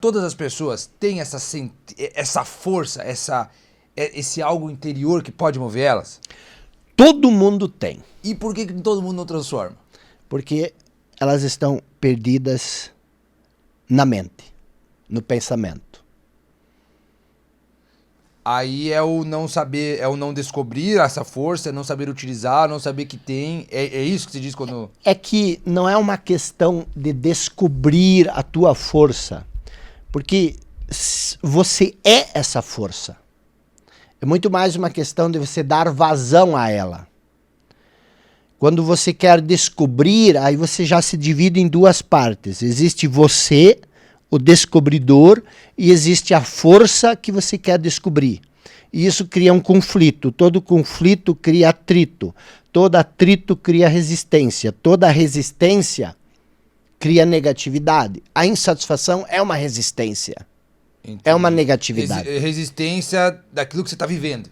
Todas as pessoas têm essa força, esse algo interior que pode mover elas? Todo mundo tem. E por que todo mundo não transforma? Porque elas estão perdidas na mente, no pensamento. Aí é o não saber, é o não descobrir essa força, é não saber utilizar, não saber que tem. É isso que você diz quando... É que não é uma questão de descobrir a tua força, porque você é essa força. É muito mais uma questão de você dar vazão a ela. Quando você quer descobrir, aí você já se divide em duas partes. Existe você, o descobridor, e existe a força que você quer descobrir. E isso cria um conflito. Todo conflito cria atrito. Todo atrito cria resistência. Toda resistência cria negatividade. A insatisfação é uma resistência. Entendi. É uma negatividade. Resistência daquilo que você está vivendo.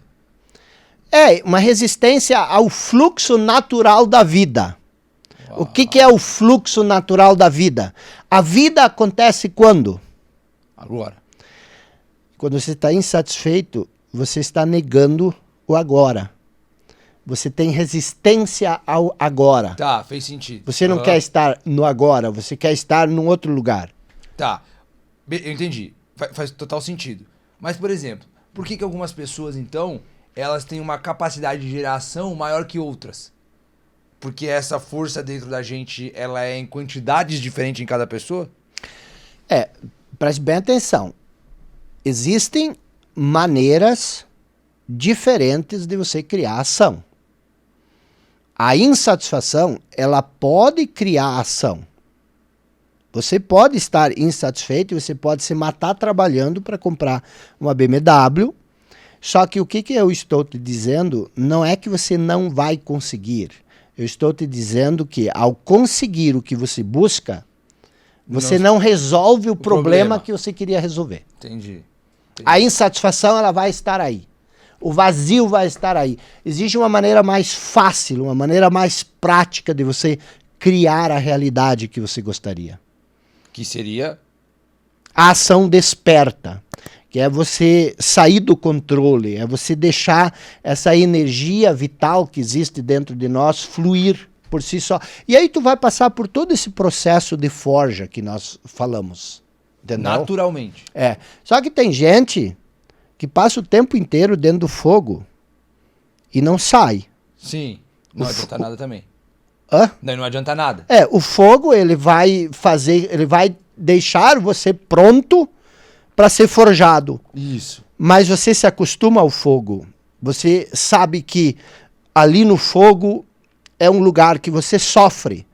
É uma resistência ao fluxo natural da vida. Uau. O que é o fluxo natural da vida? A vida acontece quando? Agora. Quando você está insatisfeito, você está negando o agora. Você tem resistência ao agora. Tá, fez sentido. Você não quer estar no agora, você quer estar num outro lugar. Tá, eu entendi. Faz total sentido. Mas, por exemplo, por que algumas pessoas, então, elas têm uma capacidade de geração maior que outras? Porque essa força dentro da gente, ela é em quantidades diferentes em cada pessoa? Preste bem atenção. Existem maneiras diferentes de você criar ação. A insatisfação, ela pode criar ação. Você pode estar insatisfeito e você pode se matar trabalhando para comprar uma BMW. Só que o que eu estou te dizendo não é que você não vai conseguir. Eu estou te dizendo que ao conseguir o que você busca, você não resolve o problema que você queria resolver. Entendi. A insatisfação ela vai estar aí. O vazio vai estar aí. Existe uma maneira mais fácil, uma maneira mais prática de você criar a realidade que você gostaria. Que seria? A ação desperta, que é você sair do controle, é você deixar essa energia vital que existe dentro de nós fluir por si só. E aí tu vai passar por todo esse processo de forja que nós falamos. Entendeu? Naturalmente. Só que tem gente que passa o tempo inteiro dentro do fogo e não sai. Sim. Não adianta nada também. Hã? Não adianta nada. O fogo ele vai deixar você pronto para ser forjado. Isso. Mas você se acostuma ao fogo. Você sabe que ali no fogo é um lugar que você sofre.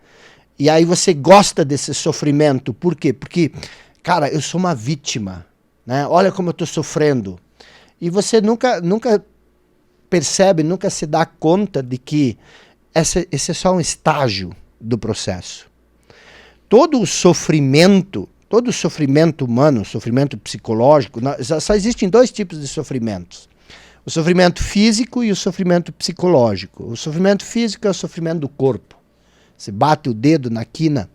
E aí você gosta desse sofrimento. Por quê? Porque, cara, eu sou uma vítima, né? Olha como eu estou sofrendo. E você nunca percebe, nunca se dá conta de que esse é só um estágio do processo. Todo o sofrimento humano, sofrimento psicológico, só existem dois tipos de sofrimentos. O sofrimento físico e o sofrimento psicológico. O sofrimento físico é o sofrimento do corpo. Você bate o dedo na quina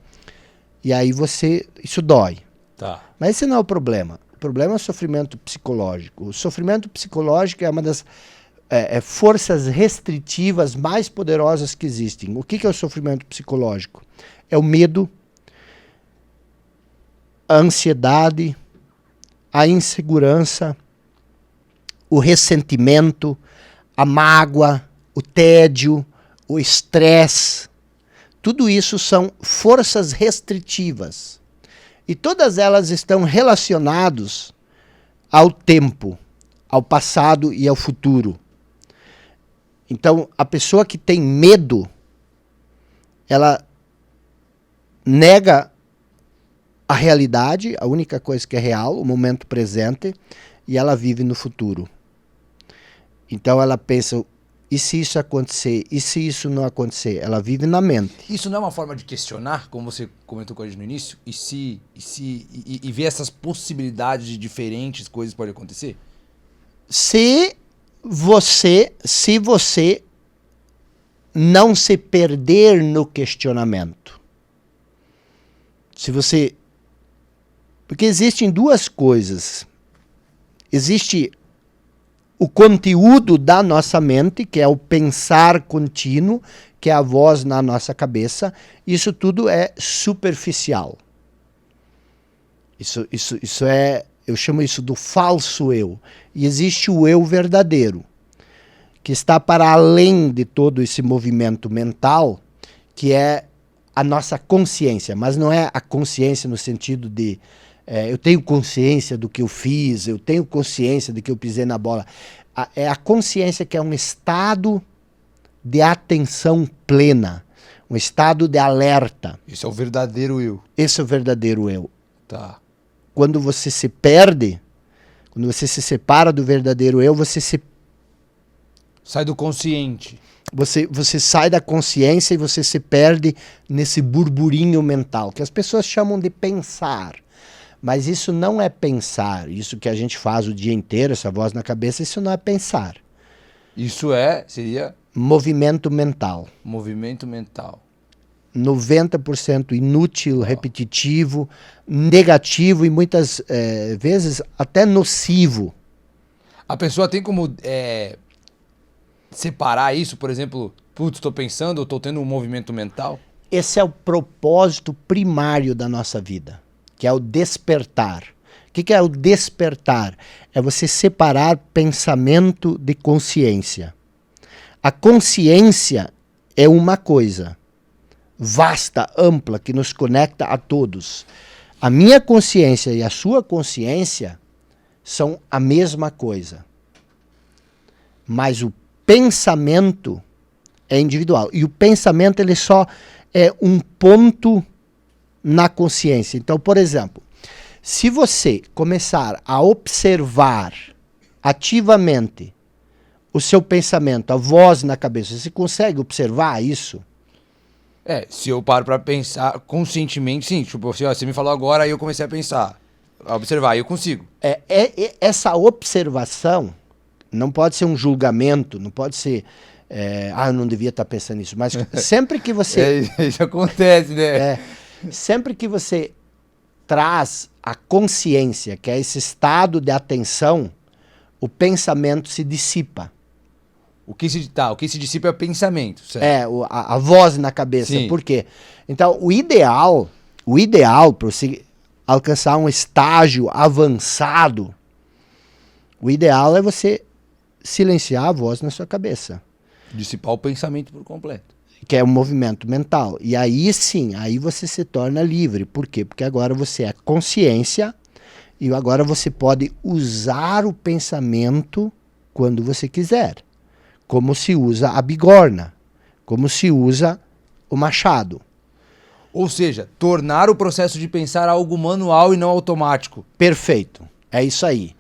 e aí isso dói. Tá. Mas esse não é o problema. O problema é o sofrimento psicológico. O sofrimento psicológico é uma das forças restritivas mais poderosas que existem. O que é o sofrimento psicológico? É o medo, a ansiedade, a insegurança, o ressentimento, a mágoa, o tédio, o estresse. Tudo isso são forças restritivas. E todas elas estão relacionadas ao tempo, ao passado e ao futuro. Então, a pessoa que tem medo, ela nega a realidade, a única coisa que é real, o momento presente, e ela vive no futuro. Então ela pensa, e se isso acontecer? E se isso não acontecer? Ela vive na mente. Isso não é uma forma de questionar, como você comentou com a gente no início? E ver essas possibilidades de diferentes coisas que podem acontecer? Se você não se perder no questionamento, se você Porque existem duas coisas. Existe o conteúdo da nossa mente, que é o pensar contínuo, que é a voz na nossa cabeça. Isso tudo é superficial. Isso é, eu chamo isso do falso eu. E existe o eu verdadeiro, que está para além de todo esse movimento mental, que é a nossa consciência. Mas não é a consciência no sentido de eu tenho consciência do que eu fiz, eu tenho consciência de que eu pisei na bola. É a consciência que é um estado de atenção plena, um estado de alerta. Isso é o verdadeiro eu. Esse é o verdadeiro eu. Tá. Quando você se perde, quando você se separa do verdadeiro eu, você Sai do consciente. Você sai da consciência e você se perde nesse burburinho mental, que as pessoas chamam de pensar. Mas isso não é pensar. Isso que a gente faz o dia inteiro, essa voz na cabeça, isso não é pensar. Isso seria Movimento mental. movimento mental. 90% inútil, repetitivo, negativo e muitas vezes até nocivo. A pessoa tem como separar isso, por exemplo, putz, estou pensando, eu estou tendo um movimento mental? Esse é o propósito primário da nossa vida, que é o despertar. O que é o despertar? É você separar pensamento de consciência. A consciência é uma coisa vasta, ampla, que nos conecta a todos. A minha consciência e a sua consciência são a mesma coisa. Mas o pensamento é individual. E o pensamento ele só é um ponto na consciência. Então, por exemplo, se você começar a observar ativamente o seu pensamento, a voz na cabeça, você consegue observar isso? Se eu paro pra pensar conscientemente, sim. Tipo, você me falou agora, aí eu comecei a pensar, a observar, aí eu consigo. Essa observação não pode ser um julgamento, não pode ser, eu não devia estar pensando nisso, mas sempre que você... Isso acontece, né? Sempre que você traz a consciência, que é esse estado de atenção, o pensamento se dissipa. O que se dissipa é o pensamento, certo? A voz na cabeça. Sim. Por quê? Então, o ideal para você alcançar um estágio avançado, o ideal é você silenciar a voz na sua cabeça. Dissipar o pensamento por completo. Que é um movimento mental. E aí sim, aí você se torna livre. Por quê? Porque agora você é consciência e agora você pode usar o pensamento quando você quiser. Como se usa a bigorna, como se usa o machado. Ou seja, tornar o processo de pensar algo manual e não automático. Perfeito, é isso aí.